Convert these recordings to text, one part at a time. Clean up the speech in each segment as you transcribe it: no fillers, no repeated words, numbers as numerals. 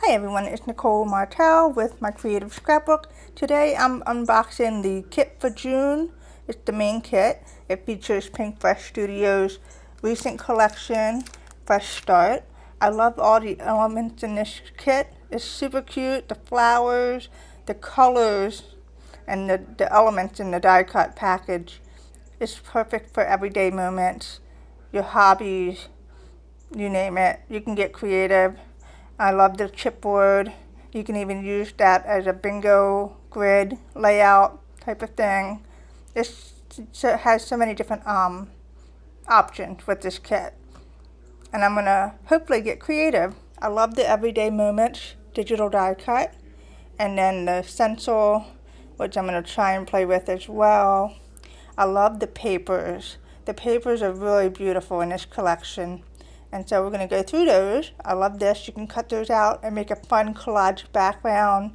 Hi everyone, it's Nicole Martel with My Creative Scrapbook. Today I'm unboxing the kit for June. It's the main kit. It features Pinkfresh Studios' recent collection, Fresh Start. I love all the elements in this kit. It's super cute, the flowers, the colors, and the elements in the die cut package. It's perfect for everyday moments, your hobbies, you name it. You can get creative. I love the chipboard. You can even use that as a bingo grid layout type of thing. This has so many different options with this kit. And I'm going to hopefully get creative. I love the everyday moments, digital die cut. And then the stencil, which I'm going to try and play with as well. I love the papers. The papers are really beautiful in this collection. And so we're going to go through those. I love this. You can cut those out and make a fun collage background.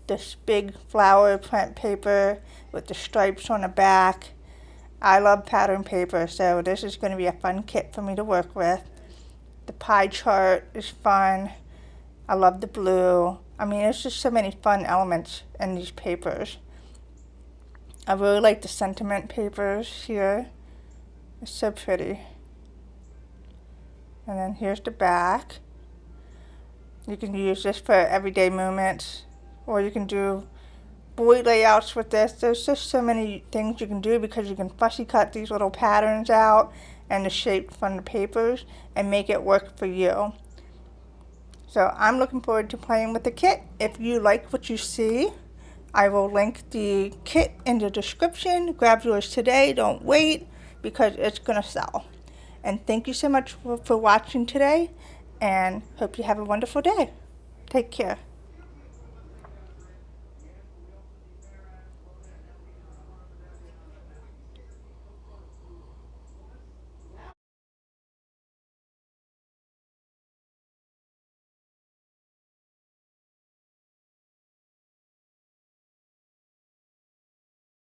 This big flower print paper with the stripes on the back. I love pattern paper, so this is going to be a fun kit for me to work with. The pie chart is fun. I love the blue. I mean, there's just so many fun elements in these papers. I really like the sentiment papers here. It's so pretty. And then here's the back. You can use this for everyday moments, or you can do board layouts with this. There's just so many things you can do because you can fussy cut these little patterns out and the shape from the papers and make it work for you. So I'm looking forward to playing with the kit. If you like what you see, I will link the kit in the description. Grab yours today. Don't wait because it's going to sell. And thank you so much for watching today, and hope you have a wonderful day. Take care.